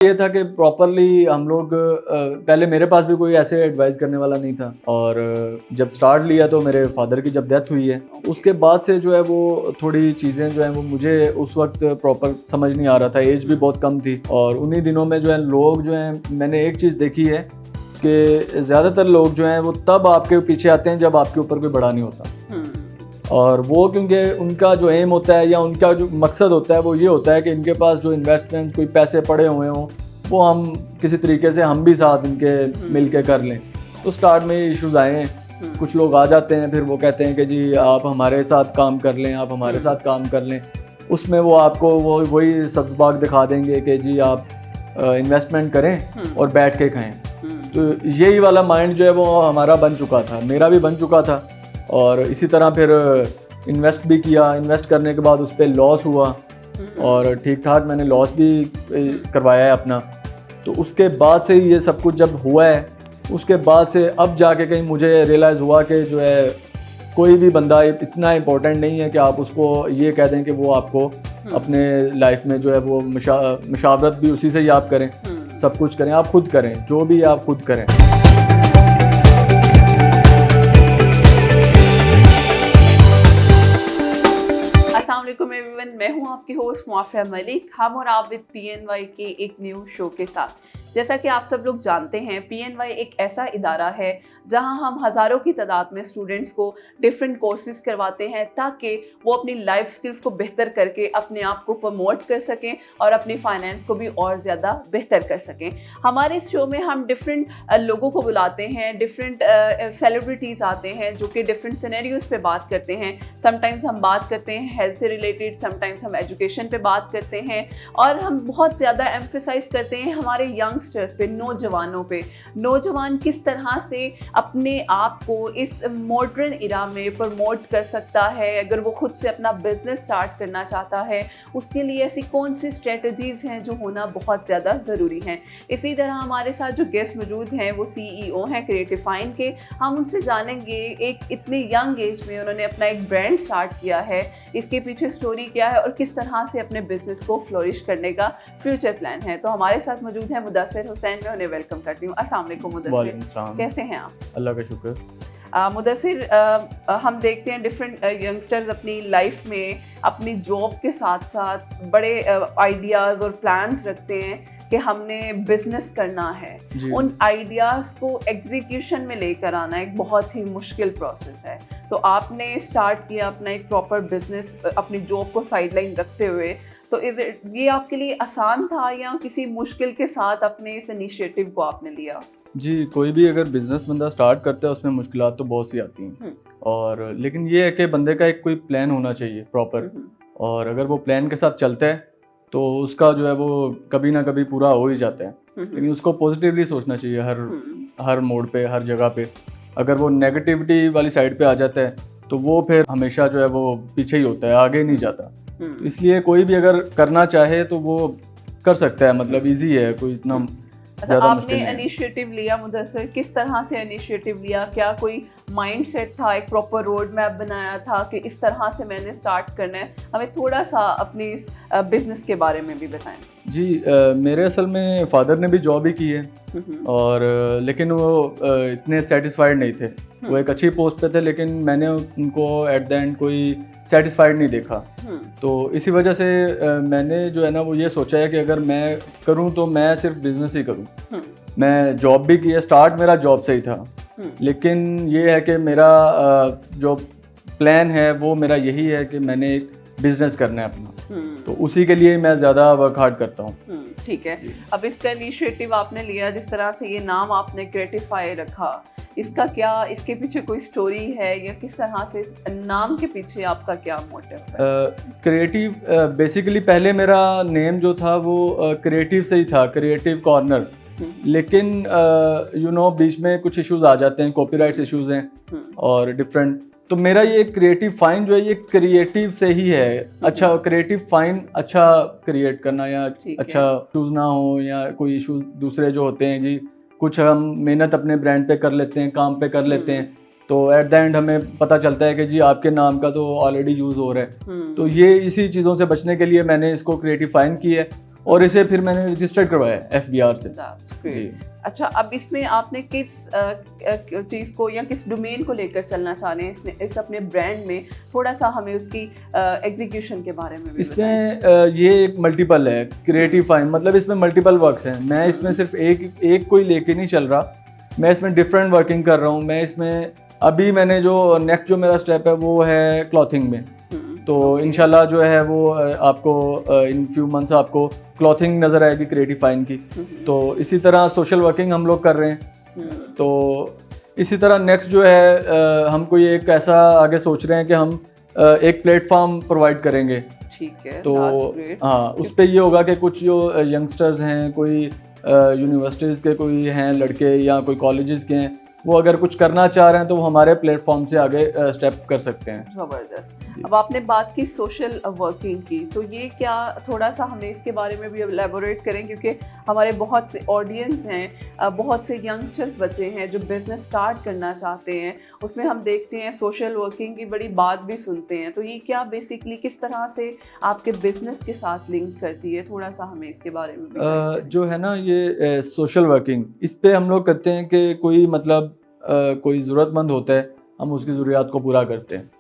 ये था कि प्रॉपरली हम लोग पहले मेरे पास भी कोई ऐसे एडवाइस करने वाला नहीं था, और जब स्टार्ट लिया तो मेरे फादर की जब डेथ हुई है उसके बाद से जो है वो थोड़ी चीज़ें जो है वो मुझे उस वक्त प्रॉपर समझ नहीं आ रहा था। एज भी बहुत कम थी, और उन्हीं दिनों में जो है लोग जो हैं, मैंने एक चीज़ देखी है कि ज़्यादातर लोग जो हैं वो तब आपके पीछे आते हैं जब आपके ऊपर कोई बड़ा नहीं होता। और वो क्योंकि उनका जो एम होता है या उनका जो मकसद होता है वो ये होता है कि इनके पास जो इन्वेस्टमेंट कोई पैसे पड़े हुए हों वो हम किसी तरीके से हम भी साथ इनके मिल के कर लें। तो स्टार्ट में इश्यूज आए हैं, कुछ लोग आ जाते हैं, फिर वो कहते हैं कि जी आप हमारे साथ काम कर लें, आप हमारे साथ काम कर लें। उसमें वो आपको वही सब्ज़ बाग दिखा देंगे कि जी आप इन्वेस्टमेंट करें और बैठ के खाएं। तो यही वाला माइंड जो है वो हमारा बन चुका था, मेरा भी बन चुका था। और इसी तरह फिर इन्वेस्ट भी किया, इन्वेस्ट करने के बाद उस पर लॉस हुआ और ठीक ठाक मैंने लॉस भी करवाया है अपना। तो उसके बाद से ये सब कुछ जब हुआ है, उसके बाद से अब जाके कहीं मुझे रियलाइज़ हुआ कि जो है कोई भी बंदा इतना इम्पोर्टेंट नहीं है कि आप उसको ये कह दें कि वो आपको अपने लाइफ में जो है वो मशावरत भी उसी से ही आप करें, सब कुछ करें, आप खुद करें, जो भी आप खुद करें। एवरीवन, मैं हूं आपकी होस्ट मुआफिया मलिक। हम और आप विद PNY के एक न्यू शो के साथ। जैसा कि आप सब लोग जानते हैं, PNY एक ऐसा इदारा है जहां हम हज़ारों की तादाद में स्टूडेंट्स को डिफरेंट कोर्सेज करवाते हैं ताकि वो अपनी लाइफ स्किल्स को बेहतर करके अपने आप को प्रमोट कर सकें और अपनी फाइनेंस को भी और ज़्यादा बेहतर कर सकें। हमारे इस शो में हम डिफरेंट लोगों को बुलाते हैं, डिफरेंट सेलिब्रिटीज़ आते हैं जो कि डिफरेंट सिनेरियोज़ पे बात करते हैं। समटाइम्स हम बात करते हैं हेल्थ से रिलेटेड, समटाइम्स हम एजुकेशन पे बात करते हैं, और हम बहुत ज़्यादा एम्फेसाइज करते हैं हमारे यंगस्टर्स पे, नौजवानों पे। नौजवान किस तरह से अपने आप को इस मॉडर्न इरा में प्रमोट कर सकता है, अगर वो खुद से अपना बिजनेस स्टार्ट करना चाहता है, उसके लिए ऐसी कौन सी स्ट्रेटजीज़ हैं जो होना बहुत ज़्यादा ज़रूरी हैं। इसी तरह हमारे साथ जो गेस्ट मौजूद हैं वो CEO हैं क्रिएटिफाइन के। हम उनसे जानेंगे एक इतनी यंग एज में उन्होंने अपना एक ब्रांड स्टार्ट किया है, इसके पीछे स्टोरी क्या है और किस तरह से अपने बिजनेस को फ्लोरिश करने का फ्यूचर प्लान है। तो हमारे साथ मौजूद है मुदस्सिर हुसैन, मैं उन्हें वेलकम करती हूँ। अस्सलाम वालेकुम मुदस्सिर, कैसे हैं आप? अल्लाह का शुक्र। मुदस्सिर, हम देखते हैं डिफरेंट यंगस्टर्स अपनी लाइफ में अपनी जॉब के साथ साथ बड़े आइडियाज़ और प्लान्स रखते हैं कि हमने बिजनेस करना है। उन आइडियाज़ को एग्जीक्यूशन में लेकर आना एक बहुत ही मुश्किल प्रोसेस है। तो आपने स्टार्ट किया अपना एक प्रॉपर बिजनेस अपनी जॉब को साइडलाइन रखते हुए, तो ये आपके लिए आसान था या किसी मुश्किल के साथ अपने इस इनिशिएटिव को आपने लिया? जी, कोई भी अगर बिजनेस बंदा स्टार्ट करता है उसमें मुश्किलात तो बहुत सी आती हैं, और लेकिन ये है कि बंदे का एक कोई प्लान होना चाहिए प्रॉपर, और अगर वो प्लान के साथ चलता है तो उसका जो है वो कभी ना कभी पूरा हो ही जाता है। लेकिन उसको पॉजिटिवली सोचना चाहिए हर मोड़ पे, हर जगह पे। अगर वो नेगेटिविटी वाली साइड पे आ जाता है तो वो फिर हमेशा जो है वो पीछे ही होता है, आगे नहीं जाता। तो इसलिए कोई भी अगर करना चाहे तो वो कर सकता है, मतलब इजी है, कोई इतना ज़्यादा मुश्किल नहीं है। आपने इनिशिएटिव लिया मुदस्सिर, किस तरह से इनिशिएटिव लिया? क्या कोई माइंडसेट था, एक प्रॉपर रोड मैप बनाया था कि इस तरह से मैंने स्टार्ट करना है? हमें थोड़ा सा अपनी इस बिजनेस के बारे में भी बताएं। जी, मेरे असल में फ़ादर ने भी जॉब ही की है, और लेकिन वो इतने सेटिस्फाइड नहीं थे। वो एक अच्छी पोस्ट पे थे, लेकिन मैंने उनको एट द एंड कोई सेटिस्फाइड नहीं देखा। तो इसी वजह से मैंने जो है ना वो ये सोचा है कि अगर मैं करूं तो मैं सिर्फ बिजनेस ही करूं। मैं जॉब भी की है, स्टार्ट मेरा जॉब से ही था, लेकिन ये है कि मेरा जो प्लान है वो मेरा यही है कि मैंने एक बिजनेस करना है अपना, तो उसी के लिए मैं ज़्यादा वर्क हार्ड करता हूँ। ठीक है, अब इसका इनिशिएटिव आपने लिया, जिस तरह से ये नाम आपने क्रिएटिफाई रखा, इसका क्या, इसके पीछे कोई स्टोरी है या किस तरह से इस नाम के पीछे आपका क्या मोटिव है? क्रिएटिव बेसिकली पहले मेरा नेम जो था वो क्रिएटिव से ही था, क्रिएटिव कॉर्नर। लेकिन बीच में कुछ इश्यूज आ जाते हैं, कॉपीराइट्स इश्यूज हैं और डिफरेंट। तो मेरा ये क्रिएटिव फाइन जो है ये क्रिएटिव से ही है। अच्छा, क्रिएटिव फाइन अच्छा क्रिएट करना, या अच्छा इशूज़ ना हो, या कोई इशूज़ दूसरे जो होते हैं जी, कुछ हम मेहनत अपने ब्रांड पे कर लेते हैं, काम पे कर लेते हैं, तो एट द एंड हमें पता चलता है कि जी आपके नाम का तो ऑलरेडी यूज़ हो रहा है। तो ये इसी चीज़ों से बचने के लिए मैंने इसको क्रिएटिव फाइन की है। और इसे फिर मैंने रजिस्टर्ड करवाया FBR से। That's great. जी। अच्छा, अब इसमें आपने किस चीज़ को या किस डोमेन को लेकर चलना चाह रहे हैं इस अपने ब्रांड में? थोड़ा सा हमें उसकी एग्जीक्यूशन के बारे में भी बताएं। इसमें ये एक मल्टीपल है, क्रिएटिव फाइन, मतलब इसमें मल्टीपल वर्क्स हैं। मैं इसमें सिर्फ एक कोई लेके नहीं चल रहा, मैं इसमें डिफरेंट वर्किंग कर रहा हूँ। मैं इसमें अभी मैंने जो नेक्स्ट जो मेरा स्टेप है वो है क्लॉथिंग में। तो इंशाल्लाह जो है वो आपको इन फ्यू मंथ्स आपको क्लॉथिंग नज़र आएगी क्रिएटिव फाइन की। तो इसी तरह सोशल वर्किंग हम लोग कर रहे हैं। तो इसी तरह नेक्स्ट जो है हम कोई एक ऐसा आगे सोच रहे हैं कि हम एक प्लेटफॉर्म प्रोवाइड करेंगे। ठीक है, तो हाँ, उस पर ये होगा कि कुछ जो यंगस्टर्स हैं, कोई यूनिवर्सिटीज़ के कोई हैं लड़के या कोई कॉलेजेस के हैं, वो अगर कुछ करना चाह रहे हैं तो वो हमारे प्लेटफॉर्म से आगे स्टेप कर सकते हैं। ज़बरदस्त। अब आपने बात की सोशल वर्किंग की, तो ये क्या, थोड़ा सा हमें इसके बारे में भी एलैबोरेट करें, क्योंकि हमारे बहुत से ऑडियंस हैं, बहुत से यंगस्टर्स बच्चे हैं जो बिज़नेस स्टार्ट करना चाहते हैं। उसमें हम देखते हैं सोशल वर्किंग की बड़ी बात भी सुनते हैं। तो ये क्या बेसिकली किस तरह से आपके बिज़नेस के साथ लिंक करती है? थोड़ा सा हमें इसके बारे में भी जो है ना ये सोशल वर्किंग, इस पे हम लोग करते हैं कि कोई मतलब कोई ज़रूरतमंद होता है, हम उसकी ज़रूरियात को पूरा करते हैं।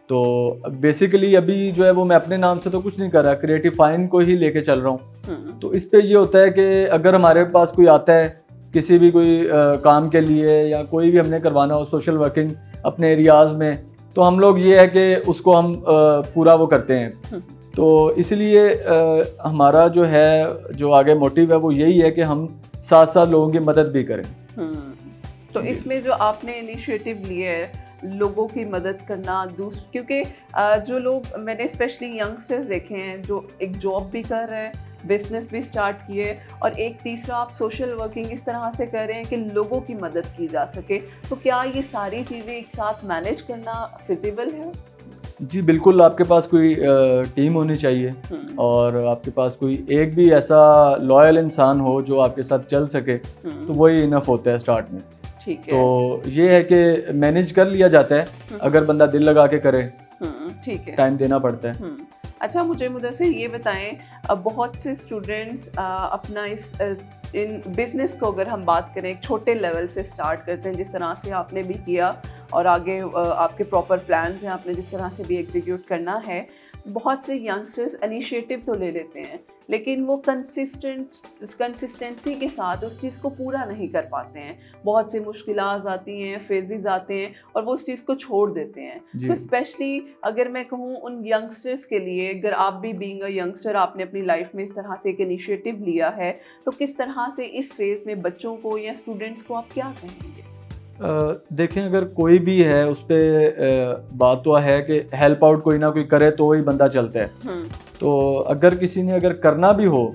तो बेसिकली अभी जो है वो मैं अपने नाम से तो कुछ नहीं कर रहा, क्रिएटिव फाइन को ही लेके चल रहा हूँ। तो इस पे ये होता है कि अगर हमारे पास कोई आता है किसी भी कोई काम के लिए या कोई भी हमने करवाना हो सोशल वर्किंग अपने एरियाज़ में, तो हम लोग ये है कि उसको हम पूरा वो करते हैं। तो इसलिए हमारा जो है जो आगे मोटिव है वो यही है कि हम साथ साथ लोगों की मदद भी करें। तो इसमें जो आपने इनिशिएटिव लिए है लोगों की मदद करना, क्योंकि जो लोग, मैंने स्पेशली यंगस्टर्स देखे हैं जो एक जॉब भी कर रहे हैं, बिजनेस भी स्टार्ट किए, और एक तीसरा आप सोशल वर्किंग इस तरह से कर रहे हैं कि लोगों की मदद की जा सके। तो क्या ये सारी चीज़ें एक साथ मैनेज करना फिजिबल है? जी बिल्कुल, आपके पास कोई टीम होनी चाहिए और आपके पास कोई एक भी ऐसा लॉयल इंसान हो जो आपके साथ चल सके, तो वही इनफ होता है स्टार्ट में। ठीक है। तो ये है कि मैनेज कर लिया जाता है अगर बंदा दिल लगा के करे। ठीक है, टाइम देना पड़ता है। अच्छा, मुझे से ये बताएं, अब बहुत से स्टूडेंट्स अपना इन बिज़नेस को अगर हम बात करें एक छोटे लेवल से स्टार्ट करते हैं, जिस तरह से आपने भी किया, और आगे आपके प्रॉपर प्लान्स हैं, आपने जिस तरह से भी एग्जीक्यूट करना है। बहुत से यंगस्टर्स इनिशिएटिव तो ले लेते हैं, लेकिन वो कंसिस्टेंसी के साथ उस चीज़ को पूरा नहीं कर पाते हैं। बहुत सी मुश्किलात आती हैं, फेजेस आते हैं, और वो उस चीज़ को छोड़ देते हैं। तो स्पेशली अगर मैं कहूँ उन यंगस्टर्स के लिए, अगर आप भी बीइंग अ यंगस्टर आपने अपनी लाइफ में इस तरह से एक इनिशिएटिव लिया है, तो किस तरह से इस फेज़ में बच्चों को या स्टूडेंट्स को आप क्या कहेंगे? देखें, अगर कोई भी है उस पर बात तो है कि हेल्प आउट कोई ना कोई करे तो ही बंदा चलता है। तो अगर किसी ने अगर करना भी हो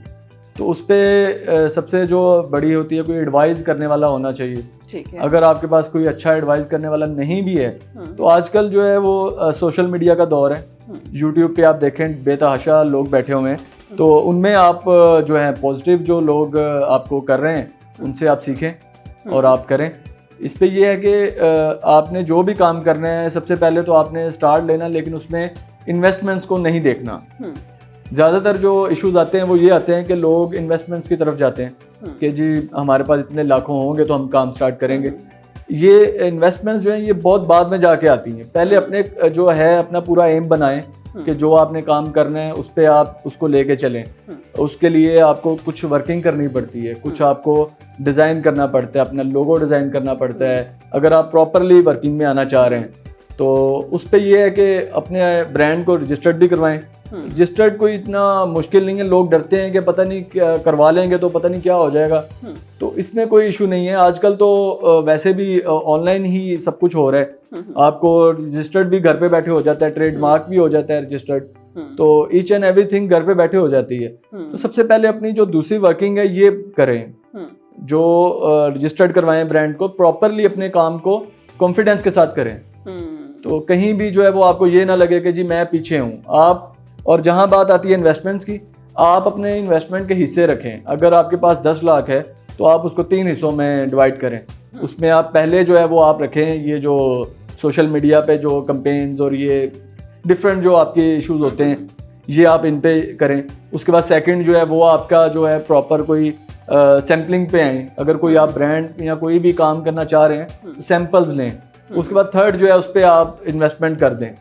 तो उस पर सबसे जो बड़ी होती है, कोई एडवाइस करने वाला होना चाहिए। ठीक है। अगर आपके पास कोई अच्छा एडवाइस करने वाला नहीं भी है तो आजकल जो है वो सोशल मीडिया का दौर है। यूट्यूब पे आप देखें बेतहाशा लोग बैठे हुए हैं, तो उनमें आप जो है पॉजिटिव जो लोग आपको कर रहे हैं उनसे आप सीखें और आप करें। इस पे ये है कि आपने जो भी काम करना है, सबसे पहले तो आपने स्टार्ट लेना, लेकिन उसमें इन्वेस्टमेंट्स को नहीं देखना। ज़्यादातर जो इश्यूज आते हैं वो ये आते हैं कि लोग इन्वेस्टमेंट्स की तरफ जाते हैं कि जी हमारे पास इतने लाखों होंगे तो हम काम स्टार्ट करेंगे। ये इन्वेस्टमेंट्स जो हैं ये बहुत बाद में जाके आती हैं। पहले अपने जो है अपना पूरा एम बनाएं कि जो आपने काम करना है उस पर आप उसको लेके चलें। उसके लिए आपको कुछ वर्किंग करनी पड़ती है, कुछ आपको डिज़ाइन करना पड़ता है, अपना लोगो डिज़ाइन करना पड़ता है। अगर आप प्रॉपरली वर्किंग में आना चाह रहे हैं तो उस पर यह है कि अपने ब्रांड को रजिस्टर्ड भी करवाएं। रजिस्टर्ड कोई इतना मुश्किल नहीं है। लोग डरते हैं कि पता नहीं क्या करवा लेंगे तो पता नहीं क्या हो जाएगा, तो इसमें कोई इशू नहीं है। आजकल तो वैसे भी ऑनलाइन ही सब कुछ हो रहा है। आपको रजिस्टर्ड भी घर पे बैठे हो जाता है, ट्रेडमार्क भी हो जाता है रजिस्टर्ड, तो ईच एंड एवरीथिंग घर पे बैठे हो जाती है। तो सबसे पहले अपनी जो दूसरी वर्किंग है ये करें, जो रजिस्टर्ड करवाएं ब्रांड को, प्रॉपरली अपने काम को कॉन्फिडेंस के साथ करें। तो कहीं भी जो है वो आपको ये ना लगे कि जी मैं पीछे हूँ आप। और जहाँ बात आती है इन्वेस्टमेंट्स की, आप अपने इन्वेस्टमेंट के हिस्से रखें। अगर आपके पास 10 लाख है तो आप उसको 3 हिस्सों में डिवाइड करें। उसमें आप पहले जो है वो आप रखें ये जो सोशल मीडिया पे जो कैंपेन्स और ये डिफरेंट जो आपके इश्यूज होते हैं ये आप इन पे करें। उसके बाद सेकंड जो है वो आपका जो है प्रॉपर कोई सैम्पलिंग पे आए। अगर कोई आप ब्रांड या कोई भी काम करना चाह रहे हैं तो सैंपल्स लें। उसके बाद थर्ड जो है उस पर आप इन्वेस्टमेंट कर दें।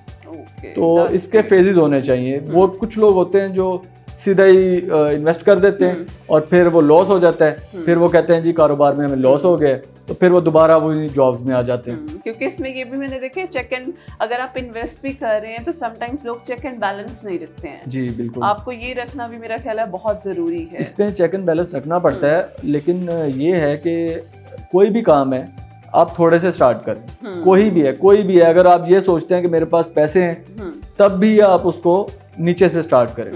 तो इसके फेजेस होने चाहिए। वो कुछ लोग होते हैं जो सीधा ही इन्वेस्ट कर देते हैं और फिर वो लॉस हो जाता है। फिर वो कहते हैं जी कारोबार में हमें लॉस हो गया, तो फिर वो दोबारा वही जॉब्स में आ जाते हैं। क्योंकि इसमें ये भी मैंने देखे चेक एंड, अगर आप इन्वेस्ट भी कर रहे हैं तो समटाइम्स लोग चेक एंड बैलेंस नहीं रखते हैं। जी बिल्कुल, आपको ये रखना भी मेरा ख्याल है बहुत ज़रूरी है। इस पे चेक एंड बैलेंस रखना पड़ता है। लेकिन ये है कि कोई भी काम है आप थोड़े से स्टार्ट करें। कोई भी है अगर आप ये सोचते हैं कि मेरे पास पैसे हैं तब भी आप उसको नीचे से स्टार्ट करें।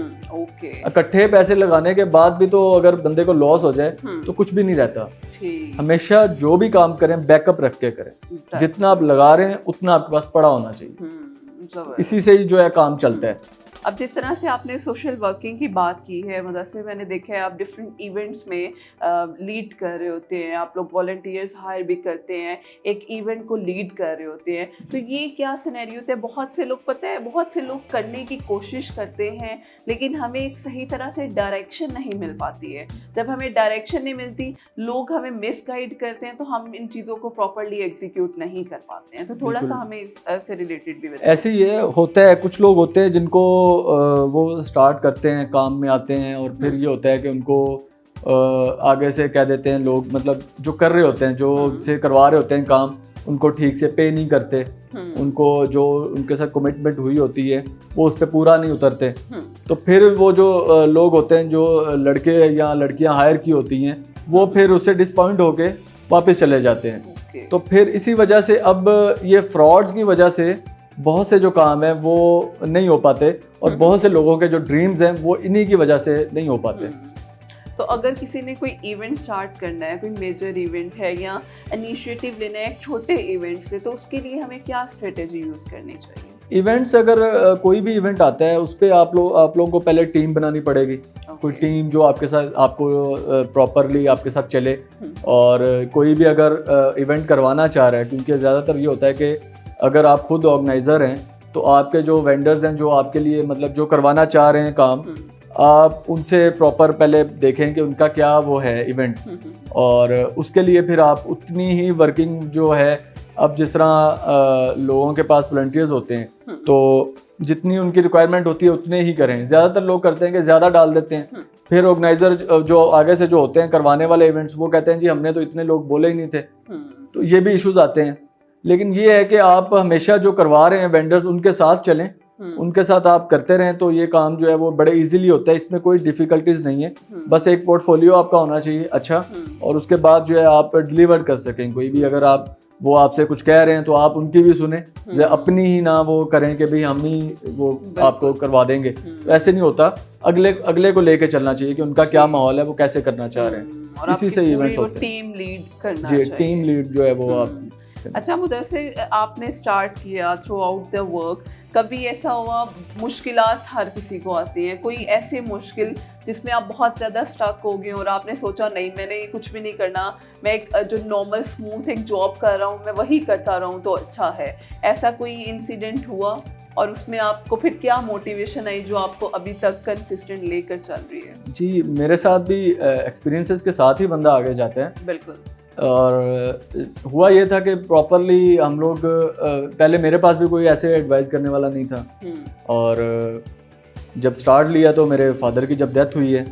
इकट्ठे पैसे लगाने के बाद भी तो अगर बंदे को लॉस हो जाए तो कुछ भी नहीं रहता। हमेशा जो भी काम करें बैकअप रख के करें। जितना आप लगा रहे हैं उतना आपके पास पड़ा होना चाहिए। इसी से ही जो है काम चलता है। अब जिस तरह से आपने सोशल वर्किंग की बात की है मुदस्सिर, मैंने देखा है आप डिफरेंट इवेंट्स में लीड कर रहे होते हैं। आप लोग वॉलंटियर्स हायर भी करते हैं, एक इवेंट को लीड कर रहे होते हैं। तो ये क्या सिनेरियो होता है? बहुत से लोग, पता है, बहुत से लोग करने की कोशिश करते हैं लेकिन हमें एक सही तरह से डायरेक्शन नहीं मिल पाती है। जब हमें डायरेक्शन नहीं मिलती, लोग हमें मिसगाइड करते हैं, तो हम इन चीज़ों को प्रॉपरली एग्जीक्यूट नहीं कर पाते हैं। तो थोड़ा सा हमें इससे रिलेटेड भी बताइए। ऐसे ही है, होता है। कुछ लोग होते हैं जिनको वो स्टार्ट करते हैं, काम में आते हैं और फिर ये होता है कि उनको आगे से कह देते हैं लोग, मतलब जो कर रहे होते हैं, जो से करवा रहे होते हैं काम, उनको ठीक से पे नहीं करते। उनको जो उनके साथ कमिटमेंट हुई होती है वो उस पर पूरा नहीं उतरते। तो फिर वो जो लोग होते हैं, जो लड़के या लड़कियां हायर की होती हैं, वो फिर उससे डिसपॉइंट होके वापस चले जाते हैं। तो फिर इसी वजह से अब ये फ्रॉड्स की वजह से बहुत से जो काम है वो नहीं हो पाते और बहुत से लोगों के जो ड्रीम्स हैं वो इन्हीं की वजह से नहीं हो पाते। तो अगर किसी ने कोई इवेंट स्टार्ट करना है, कोई मेजर इवेंट है या इनिशिएटिव लेना है एक छोटे इवेंट से, तो उसके लिए हमें क्या स्ट्रेटेजी यूज़ करनी चाहिए? इवेंट्स, अगर कोई भी इवेंट आता है उस पर आप लोगों को पहले टीम बनानी पड़ेगी। कोई टीम जो आपके साथ, आपको प्रॉपरली आपके साथ चले। और कोई भी अगर इवेंट करवाना चाह रहा है, क्योंकि ज़्यादातर ये होता है कि अगर आप खुद ऑर्गेनाइज़र हैं तो आपके जो वेंडर्स हैं जो आपके लिए मतलब जो करवाना चाह रहे हैं काम, आप उनसे प्रॉपर पहले देखें कि उनका क्या वो है इवेंट, और उसके लिए फिर आप उतनी ही वर्किंग जो है, अब जिस तरह लोगों के पास वॉलंटियर्स होते हैं तो जितनी उनकी रिक्वायरमेंट होती है उतने ही करें। ज़्यादातर लोग करते हैं कि ज़्यादा डाल देते हैं। फिर ऑर्गेनाइज़र जो आगे से जो होते हैं करवाने वाले इवेंट्स, वो कहते हैं जी हमने तो इतने लोग बोले ही नहीं थे। तो ये भी इश्यूज आते हैं। लेकिन ये है कि आप हमेशा जो करवा रहे हैं वेंडर्स, उनके साथ चलें, उनके साथ आप करते रहें तो ये काम जो है वो बड़े इजीली होता है। इसमें कोई डिफ़िकल्टीज नहीं है। बस एक पोर्टफोलियो आपका होना चाहिए अच्छा, और उसके बाद जो है आप डिलीवर कर सकें। कोई भी अगर आप वो आपसे कुछ कह रहे हैं तो आप उनकी भी सुने, अपनी ही ना वो करें कि भाई हम ही वो आपको करवा देंगे। तो ऐसे नहीं होता। अगले को लेके चलना चाहिए कि उनका क्या माहौल है, वो कैसे करना चाह रहे हैं। इसी से इवेंट्स होते हैं। टीम लीड करना जी, टीम लीड जो है वो आप। अच्छा मुदस्सिर, आपने स्टार्ट किया थ्रू आउट द वर्क, कभी ऐसा हुआ, मुश्किलात हर किसी को आती हैं, कोई ऐसी मुश्किल जिसमें आप बहुत ज़्यादा स्टक हो गए और आपने सोचा नहीं मैंने ये कुछ भी नहीं करना, मैं एक जो नॉर्मल स्मूथ एक जॉब कर रहा हूँ मैं वही करता रहूँ तो अच्छा है, ऐसा कोई इंसिडेंट हुआ? और उसमें आपको फिर क्या मोटिवेशन आई जो आपको अभी तक कंसिस्टेंट लेकर चल रही है? जी, मेरे साथ भी एक्सपीरियंसेस के साथ ही बंदा आगे जाता है। बिल्कुल। और हुआ ये था कि प्रॉपरली हम लोग पहले मेरे पास भी कोई ऐसे एडवाइस करने वाला नहीं था। और जब स्टार्ट लिया तो मेरे फादर की जब डेथ हुई है,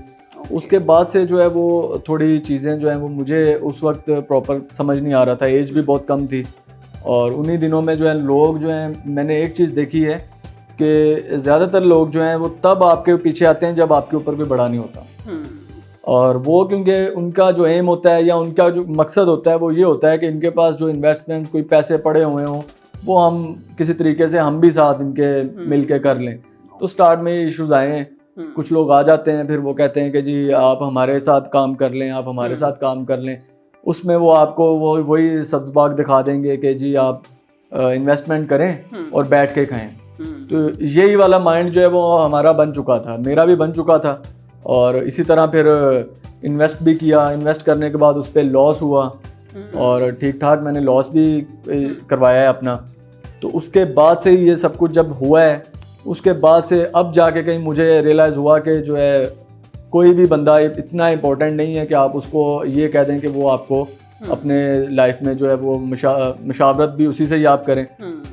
उसके बाद से जो है वो थोड़ी चीज़ें जो हैं वो मुझे उस वक्त प्रॉपर समझ नहीं आ रहा था। एज भी बहुत कम थी और उन्हीं दिनों में जो है लोग जो हैं, मैंने एक चीज़ देखी है कि ज़्यादातर लोग जो हैं वो तब आपके पीछे आते हैं जब आपके ऊपर कोई बड़ा नहीं होता। और वो क्योंकि उनका जो एम होता है या उनका जो मकसद होता है वो ये होता है कि इनके पास जो इन्वेस्टमेंट कोई पैसे पड़े हुए हों वो हम किसी तरीके से हम भी साथ इनके मिल के कर लें। तो स्टार्ट में ये इश्यूज़ आए हैं। कुछ लोग आ जाते हैं, फिर वो कहते हैं कि जी आप हमारे साथ काम कर लें, आप हमारे साथ काम कर लें। उसमें वो आपको वही सब्ज़ बाग दिखा देंगे कि जी आप इन्वेस्टमेंट करें और बैठ के खाएं। तो यही वाला माइंड जो है वो हमारा बन चुका था, मेरा भी बन चुका था। और इसी तरह फिर इन्वेस्ट भी किया। इन्वेस्ट करने के बाद उस पर लॉस हुआ और ठीक ठाक मैंने लॉस भी करवाया है अपना। तो उसके बाद से ये सब कुछ जब हुआ है उसके बाद से अब जाके कहीं मुझे रियलाइज़ हुआ कि जो है कोई भी बंदा इतना इम्पोर्टेंट नहीं है कि आप उसको ये कह दें कि वो आपको अपने लाइफ में जो है वो मशावरत भी उसी से ही आप करें,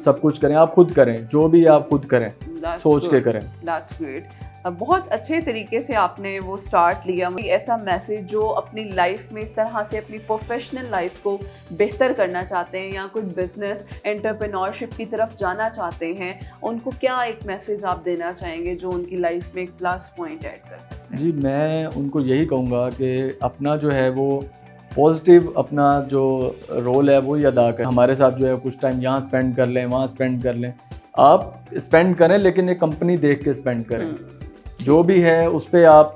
सब कुछ करें, आप खुद करें, जो भी आप खुद करें, सोच के करें। That's great. बहुत अच्छे तरीके से आपने वो स्टार्ट लिया। ऐसा मैसेज जो अपनी लाइफ में इस तरह से अपनी प्रोफेशनल लाइफ को बेहतर करना चाहते हैं या कुछ बिजनेस एंटरप्रेन्योरशिप की तरफ जाना चाहते हैं, उनको क्या एक मैसेज आप देना चाहेंगे जो उनकी लाइफ में एक प्लस पॉइंट ऐड कर सकते हैं? जी, मैं उनको यही कहूँगा कि अपना जो है वो पॉजिटिव अपना जो रोल है वो ही अदा करें। हमारे साथ जो है कुछ टाइम यहाँ स्पेंड कर लें, वहाँ स्पेंड कर लें, आप स्पेंड करें लेकिन एक कंपनी देख के स्पेंड करें। जो भी है उस पर आप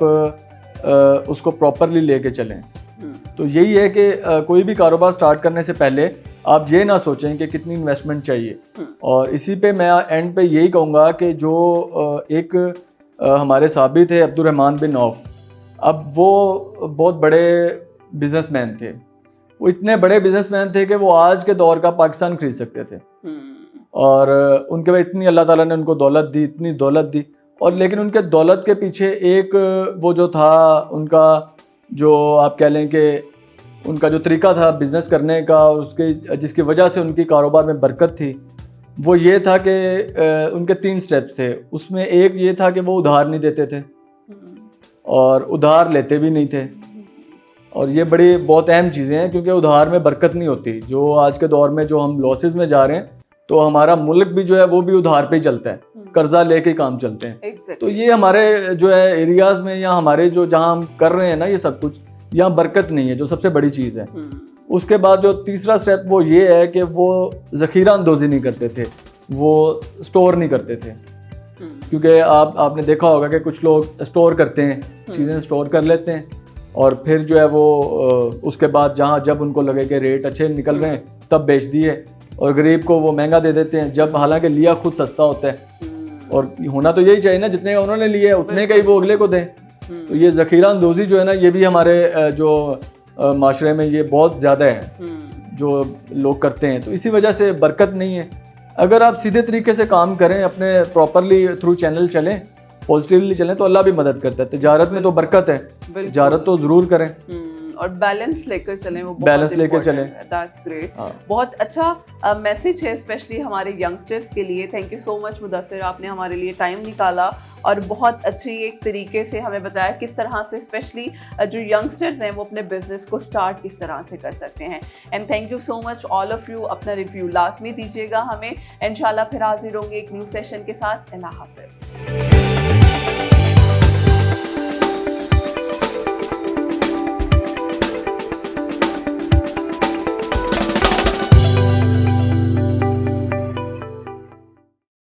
उसको प्रॉपरली लेके चलें। तो यही है कि कोई भी कारोबार स्टार्ट करने से पहले आप ये ना सोचें कि कितनी इन्वेस्टमेंट चाहिए। और इसी पे मैं एंड पे यही कहूँगा कि जो एक हमारे साबित है अब्दुर्रहमान बिन औफ, अब वो बहुत बड़े बिजनेसमैन थे। वो इतने बड़े बिजनेसमैन थे कि वो आज के दौर का पाकिस्तान खरीद सकते थे। और उनके बाद इतनी अल्लाह ताला ने उनको दौलत दी, इतनी दौलत दी, और लेकिन उनके दौलत के पीछे एक वो जो था उनका, जो आप कह लें कि उनका जो तरीका था बिज़नेस करने का, उसके जिसकी वजह से उनकी कारोबार में बरकत थी, वो ये था कि उनके 3 स्टेप्स थे। उसमें एक ये था कि वो उधार नहीं देते थे और उधार लेते भी नहीं थे। और ये बड़ी बहुत अहम चीज़ें हैं क्योंकि उधार में बरकत नहीं होती। जो आज के दौर में जो हम लॉसेस में जा रहे हैं, तो हमारा मुल्क भी जो है वो भी उधार पे ही चलता है, कर्जा लेके काम चलते हैं। तो ये हमारे जो है एरियाज़ में या हमारे जो जहाँ हम कर रहे हैं ना ये सब कुछ, यहाँ बरकत नहीं है, जो सबसे बड़ी चीज़ है। उसके बाद जो तीसरा स्टेप वो ये है कि वो ज़ख़ीरा अंदोज़ी नहीं करते थे, वो स्टोर नहीं करते थे। क्योंकि आपने देखा होगा कि कुछ लोग स्टोर करते हैं, चीज़ें स्टोर कर लेते हैं और फिर जो है वो उसके बाद जब उनको लगे कि रेट अच्छे निकल रहे हैं तब बेच दिए, और गरीब को वो महंगा दे देते हैं, जब हालांकि लिया खुद सस्ता होता है। और होना तो यही चाहिए ना, जितने उन्होंने लिए उतने का ही वो अगले को दें। तो ये ज़ख़ीरा अंदोज़ी जो है ना, ये भी हमारे जो माशरे में ये बहुत ज़्यादा है जो लोग करते हैं। तो इसी वजह से बरकत नहीं है। अगर आप सीधे तरीके से काम करें, अपने प्रॉपरली थ्रू चैनल चलें, पॉजिटिवली चलें, तो अल्लाह भी मदद करता है। तिजारत में तो बरकत है, तिजारत तो ज़रूर करें और बैलेंस लेकर चलें, वो बैलेंस लेकर चलें। That's great. बहुत अच्छा मैसेज है स्पेशली हमारे यंगस्टर्स के लिए। Thank you so much Mudassir, आपने हमारे लिए टाइम निकाला और बहुत अच्छी एक तरीके से हमें बताया किस तरह से स्पेशली जो यंगस्टर्स हैं वो अपने बिजनेस को स्टार्ट किस तरह से कर सकते हैं। And thank you so much all of you. अपना रिव्यू लास्ट में दीजिएगा हमें, इंशाल्लाह फिर हाजिर होंगे एक न्यू सेशन के साथ। अल्लाह हाफिज़।